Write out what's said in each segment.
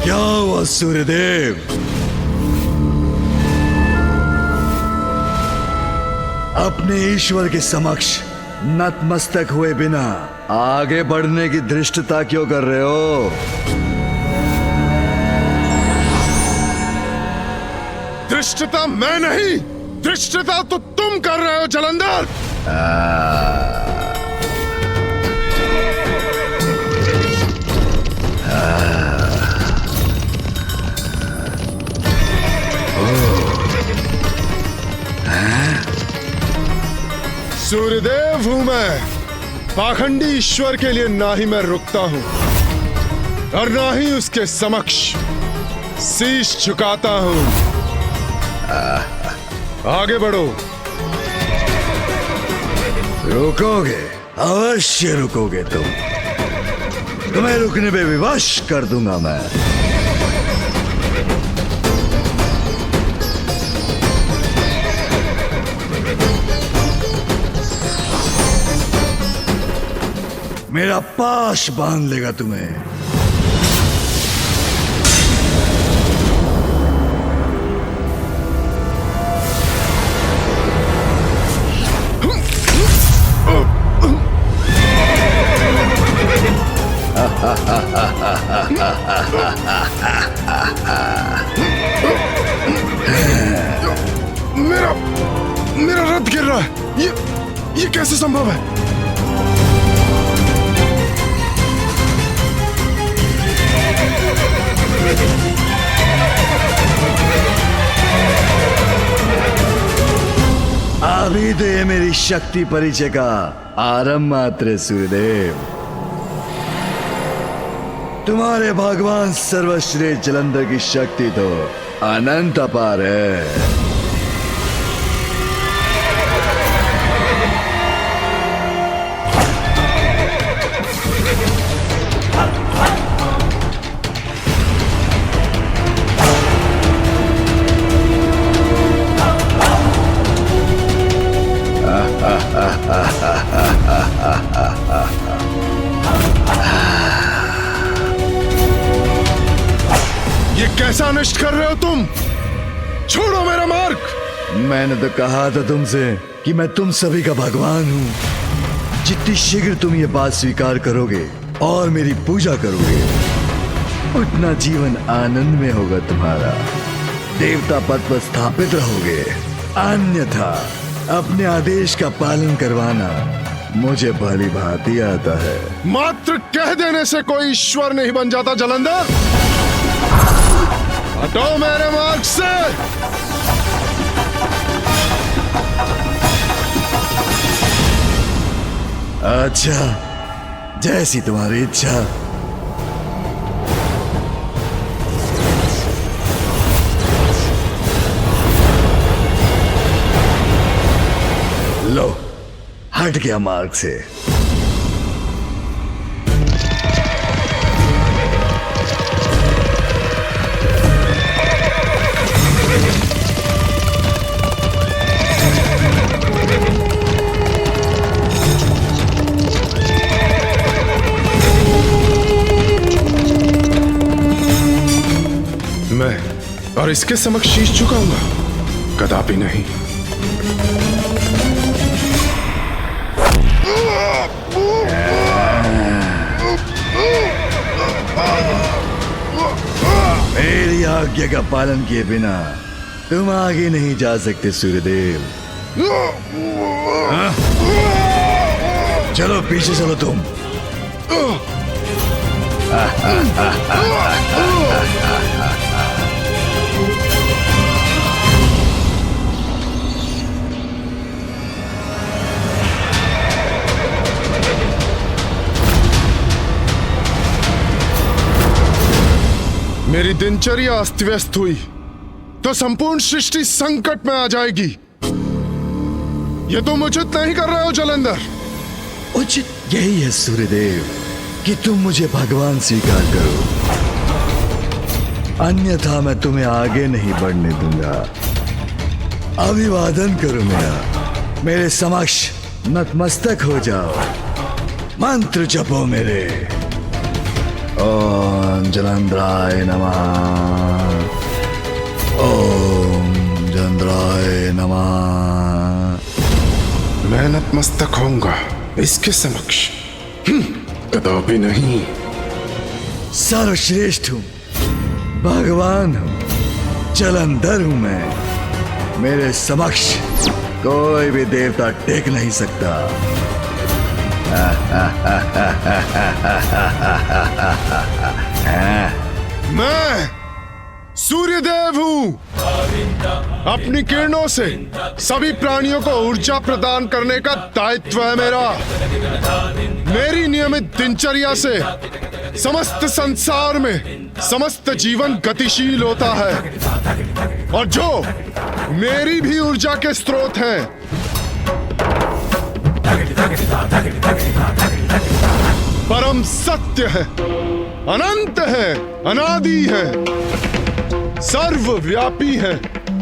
क्या हुआ सूर्यदेव? अपने ईश्वर के समक्ष नतमस्तक हुए बिना आगे बढ़ने की धृष्टता क्यों कर रहे हो? धृष्टता मैं नहीं, धृष्टता तो तुम कर रहे हो जलंधर। सूर्यदेव हूं मैं, पाखंडी ईश्वर के लिए ना ही मैं रुकता हूं और ना ही उसके समक्ष शीश झुकाता हूं। आगे बढ़ो। रुकोगे? अवश्य रुकोगे तुम। तुम्हें रुकने पे विवश कर दूंगा मैं। मेरा पाश बांध लेगा तुम्हें। मेरा रथ गिर रहा है। ये कैसे संभव है? अभी तो ये मेरी शक्ति परिचय का आरंभ मात्र है सूर्यदेव। तुम्हारे भगवान सर्वश्रेष्ठ जलंधर की शक्ति तो अनंत अपार है। ये कैसा अनिष्ट कर रहे हो तुम? छोड़ो मेरा मार्ग। मैंने तो कहा था तुमसे कि मैं तुम सभी का भगवान हूं। जितनी शीघ्र तुम ये बात स्वीकार करोगे और मेरी पूजा करोगे, उतना जीवन आनंद में होगा तुम्हारा। देवता पद पर स्थापित रहोगे। अन्यथा अपने आदेश का पालन करवाना मुझे भली भांति आता है। मात्र कह देने से कोई ईश्वर नहीं बन जाता जलंधर। हटो मेरे मार्ग से। अच्छा, जैसी तुम्हारी इच्छा। लो, हट गया मार्ग से। मैं और इसके समक्ष शीश झुकाऊंगा? कदापि नहीं। मेरी आज्ञा का पालन किए बिना तुम आगे नहीं जा सकते सूर्यदेव। हाँ? चलो पीछे चलो तुम। मेरी दिनचर्या अस्त व्यस्त हुई तो संपूर्ण सृष्टि संकट में आ जाएगी। ये तुम उचित नहीं कर रहे हो जलंधर। उचित यही है सूर्यदेव कि तुम मुझे भगवान स्वीकार करो, अन्यथा मैं तुम्हें आगे नहीं बढ़ने दूंगा। अभिवादन करो मेरे समक्ष नतमस्तक हो जाओ। मंत्र जपो मेरे। ओम जलंधराय नमः। ओम जलंधराय नमः। मैं नतमस्तक होऊंगा इसके समक्ष। कदापि नहीं। सर्वश्रेष्ठ हूँ, भगवान हूँ, जलंधर हूँ मैं। मेरे समक्ष कोई भी देवता टेक नहीं सकता। मैं सूर्यदेव हूँ। अपनी किरणों से सभी प्राणियों को ऊर्जा प्रदान करने का दायित्व है मेरा। मेरी नियमित दिनचर्या से समस्त संसार में समस्त जीवन गतिशील होता है, और जो मेरी भी ऊर्जा के स्रोत हैं, परम सत्य है, अनंत है, अनादि है, सर्वव्यापी है,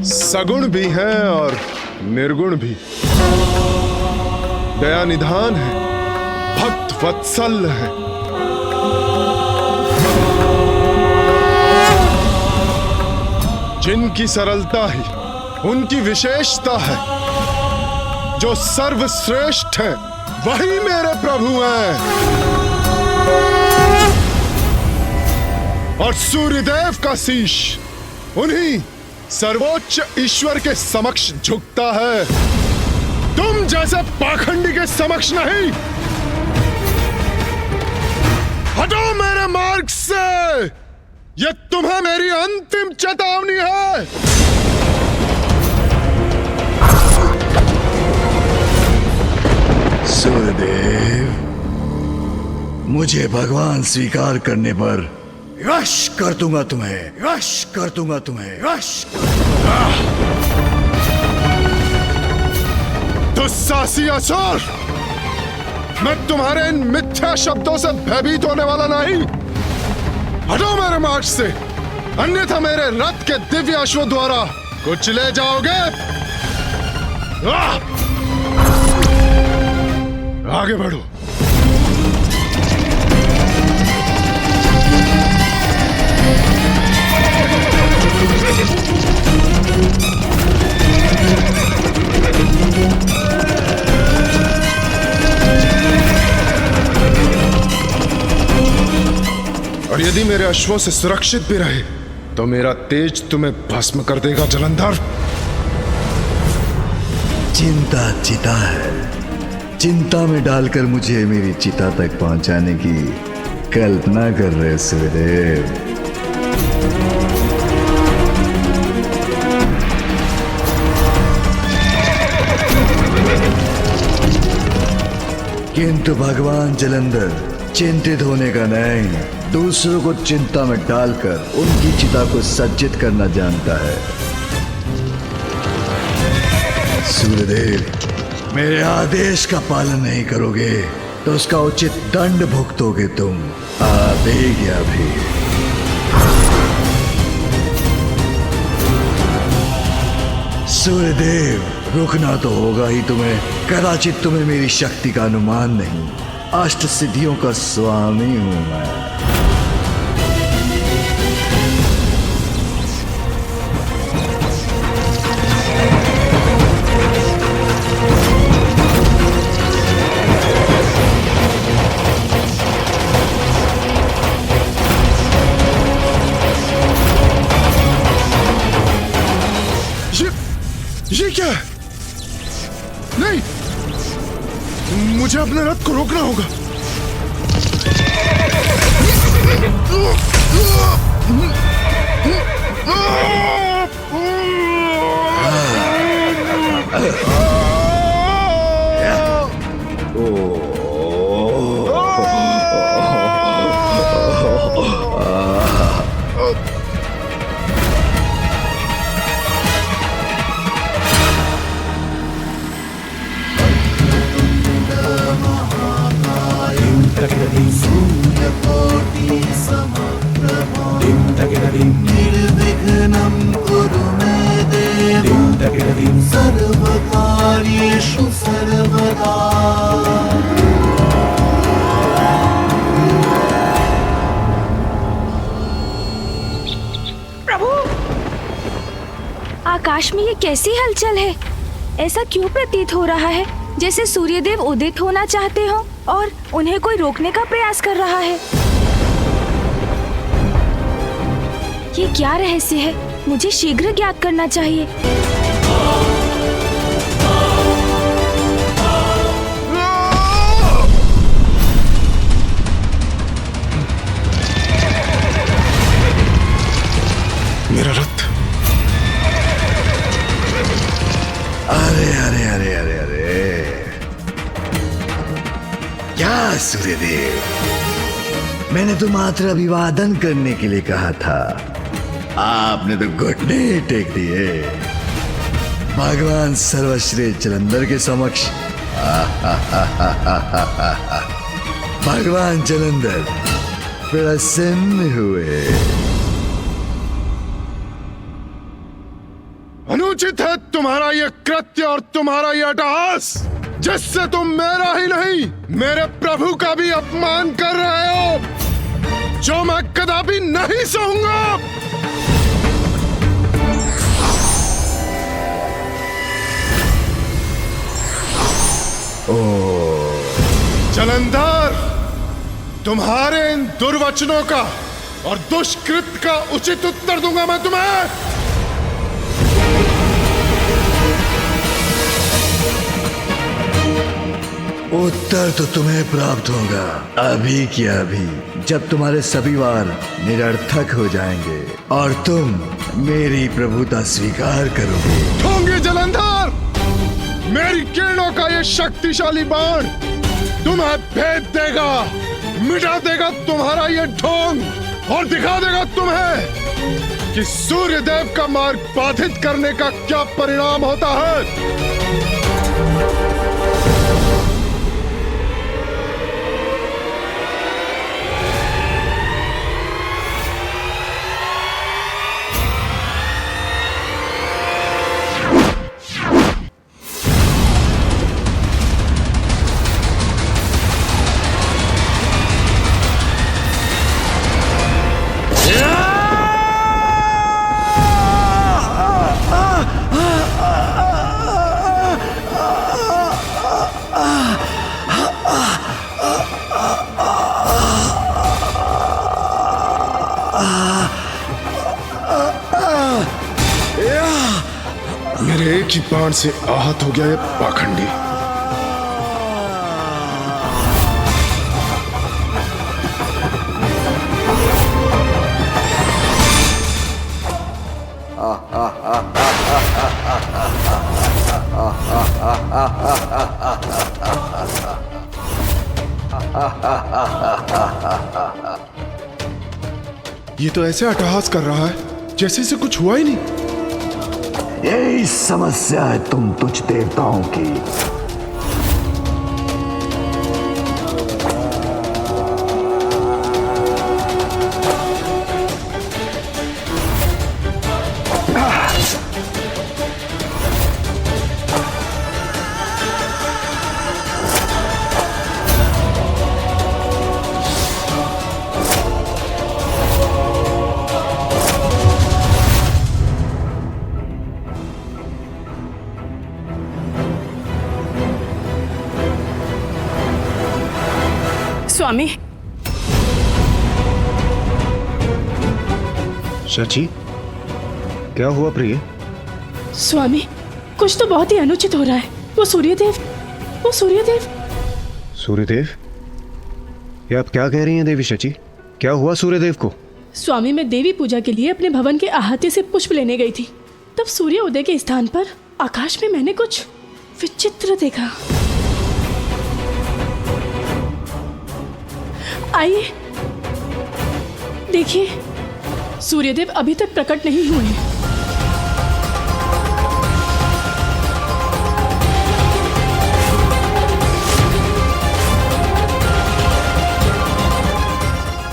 सगुण भी है और निर्गुण भी, दया निधान है, भक्त वत्सल है। जिनकी सरलता ही उनकी विशेषता है, जो सर्वश्रेष्ठ है वही मेरे प्रभु हैं। और सूर्यदेव का शीश उन्हीं सर्वोच्च ईश्वर के समक्ष झुकता है, तुम जैसे पाखंडी के समक्ष नहीं। हटो मेरे मार्ग से, यह तुम्हें मेरी अंतिम चेतावनी है। सूर्यदेव, मुझे भगवान स्वीकार करने पर यश कर दूंगा तुम्हें, यश कर दूंगा तुम्हें, यश कर दूंगा। दुस्साहसी असुर, मैं तुम्हारे इन मिथ्या शब्दों से भयभीत होने वाला नहीं। हटो मेरे मार्ग से, अन्यथा मेरे रथ के दिव्य अश्वों द्वारा कुचले जाओगे। आगे बढ़ो। और यदि मेरे अश्वों से सुरक्षित भी रहे तो मेरा तेज तुम्हें भस्म कर देगा जलंधर। चिंता चिता है, चिंता में डालकर मुझे मेरी चिता तक पहुंचाने की कल्पना कर रहे सूर्यदेव। किंतु भगवान जलंधर चिंतित होने का नहीं, दूसरों को चिंता में डालकर उनकी चिता को सज्जित करना जानता है। सूर्यदेव, मेरे आदेश का पालन नहीं करोगे तो उसका उचित दंड भुगतोगे तुम। आवेगी अभी। सूर्यदेव, रुकना तो होगा ही तुम्हें। कदाचित तुम्हें मेरी शक्ति का अनुमान नहीं। अष्ट सिद्धियों का स्वामी हूं मैं। ये क्या है? नहीं, मुझे अपने रथ को रोकना होगा। सूर्यकोटि समप्रभा आकाश में ये कैसी हलचल है? ऐसा क्यों प्रतीत हो रहा है जैसे सूर्यदेव उदित होना चाहते हो और उन्हें कोई रोकने का प्रयास कर रहा है। ये क्या रहस्य है? मुझे शीघ्र ज्ञात करना चाहिए। मेरा रथ। अरे अरे अरे अरे अरे, क्या सूर्यदेव, मैंने तो मात्र अभिवादन करने के लिए कहा था, आपने तो घुटने टेक दिए भगवान सर्वश्रेष्ठ जलंधर के समक्ष। भगवान जलंधर प्रसन्न हुए। अनुचित है तुम्हारा यह कृत्य और तुम्हारा यह अट्टहास, जिससे तुम मेरा ही नहीं मेरे प्रभु का भी अपमान कर रहे हो, जो मैं कदापि नहीं सहूंगा। जलंधर, तुम्हारे इन दुर्वचनों का और दुष्कृत का उचित उत्तर दूंगा मैं तुम्हें। उत्तर तो तुम्हें प्राप्त होगा अभी की अभी, जब तुम्हारे सभी वार निरर्थक हो जाएंगे और तुम मेरी प्रभुता स्वीकार करोगे। ढोंगी जलंधर, मेरी किरणों का ये शक्तिशाली बाण तुम्हें भेद देगा, मिटा देगा तुम्हारा ये ढोंग और दिखा देगा तुम्हें कि सूर्यदेव का मार्ग बाधित करने का क्या परिणाम होता है। मेरे एक ही बाण से आहत हो गया ये पाखंडी। ये तो ऐसे अट्टहास कर रहा है जैसे इसे कुछ हुआ ही नहीं। यही समस्या है तुम तुच्छ देवताओं की। स्वामी, शची, क्या हुआ प्रिय? स्वामी, कुछ तो बहुत ही अनुचित हो रहा है। वो सूर्यदेव। सूर्यदेव? ये आप क्या कह रही हैं देवी शची? क्या हुआ सूर्यदेव को? स्वामी, मैं देवी पूजा के लिए अपने भवन के अहाते से पुष्प लेने गई थी, तब सूर्य उदय के स्थान पर आकाश में मैंने कुछ विचित्र देखा। आइए देखिए, सूर्यदेव अभी तक प्रकट नहीं हुए हैं।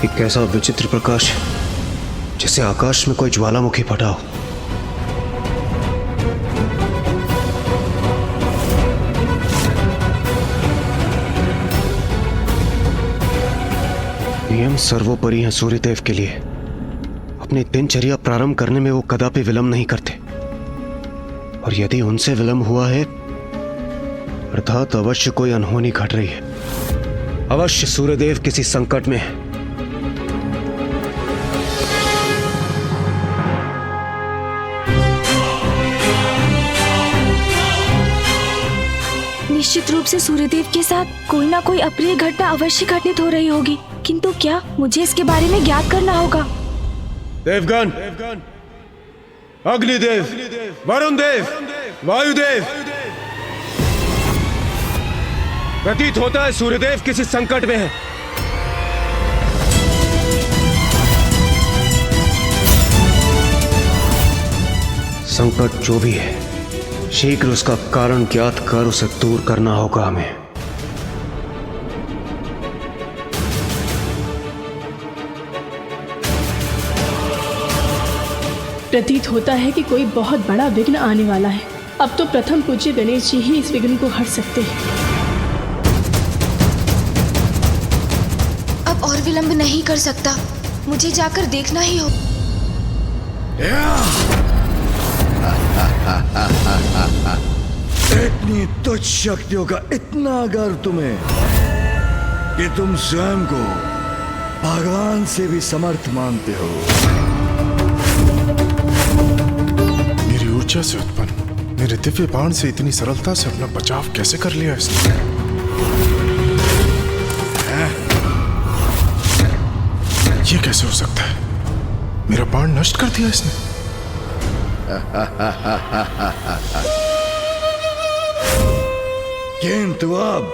एक ऐसा विचित्र प्रकाश जैसे आकाश में कोई ज्वालामुखी फटा हो। नियम सर्वोपरि हैं सूर्यदेव के लिए। अपनी दिनचर्या प्रारंभ करने में वो कदापि विलंब नहीं करते। और यदि उनसे विलंब हुआ है अर्थात अवश्य कोई अनहोनी घट रही है। अवश्य सूर्यदेव किसी संकट में है। निश्चित रूप से सूर्यदेव के साथ कोई ना कोई अप्रिय घटना अवश्य घटित हो रही होगी, किंतु क्या मुझे इसके बारे में ज्ञात करना होगा। देवगण, अग्निदेव, वरुण देव, वायुदेव, प्रतीत होता है सूर्यदेव किसी संकट में है। संकट जो भी है शीघ्र उसका कारण ज्ञात कर उसे दूर करना होगा हमें। प्रतीत होता है कि कोई बहुत बड़ा विघ्न आने वाला है। अब तो प्रथम पूज्य गणेश जी ही इस विघ्न को हर सकते हैं। अब और विलंब नहीं कर सकता, मुझे जाकर देखना ही हो। इतनी तुच्छ शक्तियों का इतना गर्व तुम्हें कि तुम स्वयं को भगवान से भी समर्थ मानते हो। मेरी ऊर्जा से उत्पन्न मेरे दिव्य बाण से इतनी सरलता से अपना बचाव कैसे कर लिया इसने? ये कैसे हो सकता है? मेरा बाण नष्ट कर दिया इसने। किंतु अब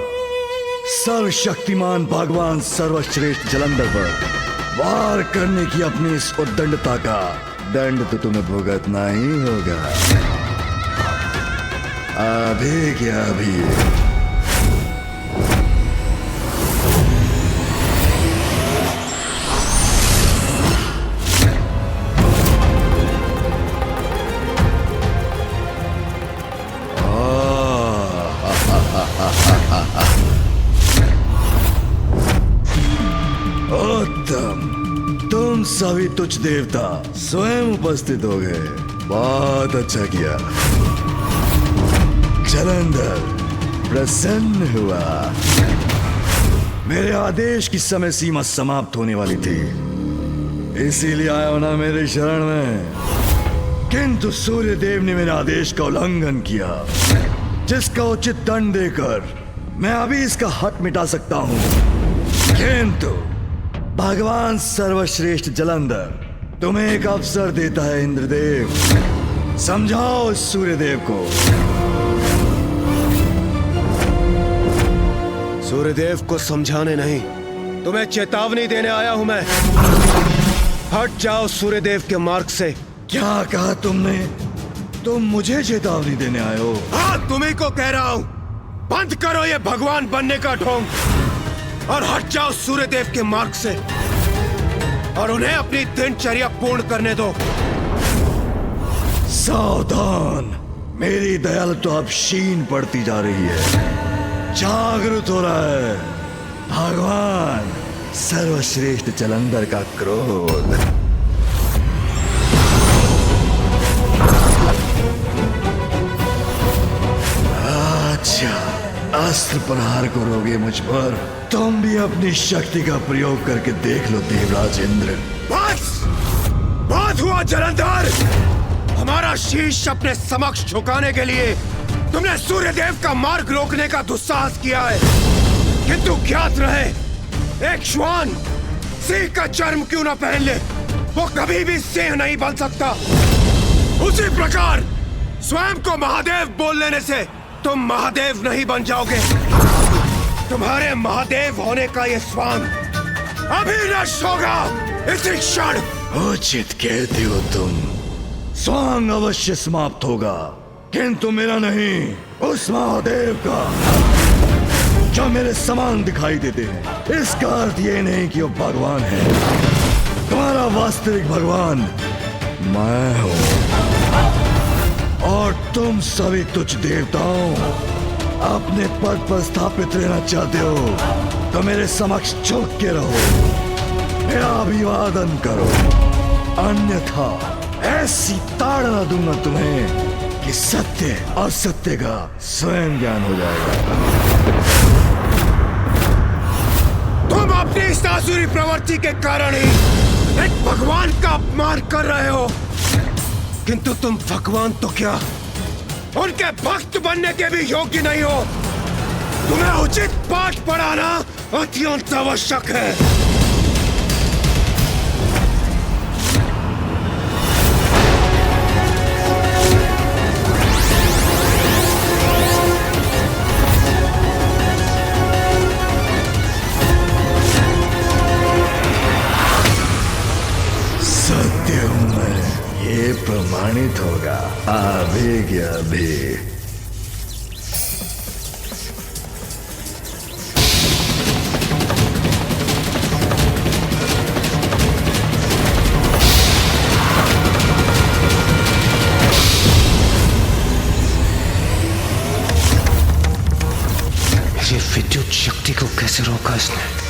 सर्वशक्तिमान भगवान सर्वश्रेष्ठ जलंधर पर वार करने की अपनी इस उद्दंडता का दंड तो तुम्हें भुगतना ही होगा। अभी क्या अभी। उत्तम, तुम सभी तुच्छ देवता स्वयं उपस्थित हो गए। बहुत अच्छा किया। जलंधर प्रसन्न हुआ। मेरे आदेश की समय सीमा समाप्त होने वाली थी, इसीलिए आया होना मेरे शरण में। किंतु सूर्यदेव ने मेरे आदेश का उल्लंघन किया, जिसका उचित दंड देकर मैं अभी इसका हक मिटा सकता हूं। किंतु भगवान सर्वश्रेष्ठ जलंधर तुम्हें एक अवसर देता है। इंद्रदेव, समझाओ सूर्यदेव को। सूर्यदेव को समझाने नहीं, तुम्हें चेतावनी देने आया हूं मैं। हट जाओ सूर्यदेव के मार्ग से। क्या कहा तुमने? तुम मुझे चेतावनी देने आए हो? हाँ, तुम्ही को कह रहा हूं। बंद करो ये भगवान बनने का ढोंग और हट जाओ सूर्यदेव के मार्ग से और उन्हें अपनी दिनचर्या पूर्ण करने दो। सावधान, मेरी दयालुता अब क्षीण पड़ती जा रही है। जागृत हो रहा है भगवान सर्वश्रेष्ठ जलंधर का क्रोध। अच्छा, अस्त्र प्रहार करोगे मुझ पर? तुम भी अपनी शक्ति का प्रयोग करके देख लो देवराज इंद्र। बस बहुत हुआ जलंधर। हमारा शीश अपने समक्ष झुकाने के लिए तुमने सूर्यदेव का मार्ग रोकने का दुस्साहस किया है, किंतु ज्ञात रहे एक श्वान सिंह का चर्म क्यों न पहन ले, वो कभी भी सिंह नहीं बन सकता। उसी प्रकार स्वयं को महादेव बोल लेने से तुम महादेव नहीं बन जाओगे। तुम्हारे महादेव होने का ये स्वांग अभी नष्ट होगा, इसी क्षण। उचित कहते हो तुम। स्वांग अवश्य समाप्त होगा, किंतु मेरा नहीं, उस महादेव का जो मेरे समान दिखाई देते हैं। इसका अर्थ ये नहीं कि वो भगवान है। तुम्हारा वास्तविक भगवान मैं हूं और तुम सभी तुच्छ देवताओं अपने पद पर स्थापित रहना चाहते हो तो मेरे समक्ष झुक के रहो, मेरा अभिवादन करो, अन्यथा ऐसी ताड़ना दूंगा तुम्हें कि कि सत्य और सत्य का स्वयं ज्ञान हो जाएगा। तुम अपनी इस आसुरी प्रवृत्ति के कारण ही एक भगवान का अपमान कर रहे हो, किंतु तुम भगवान तो क्या उनके भक्त बनने के भी योग्य नहीं हो। तुम्हें उचित पाठ पढ़ाना अत्यंत आवश्यक है। सत्य हूं मैं, ये प्रमाणित होगा आवेग या अभी। ये विद्युत शक्ति को कैसे रोका इसने?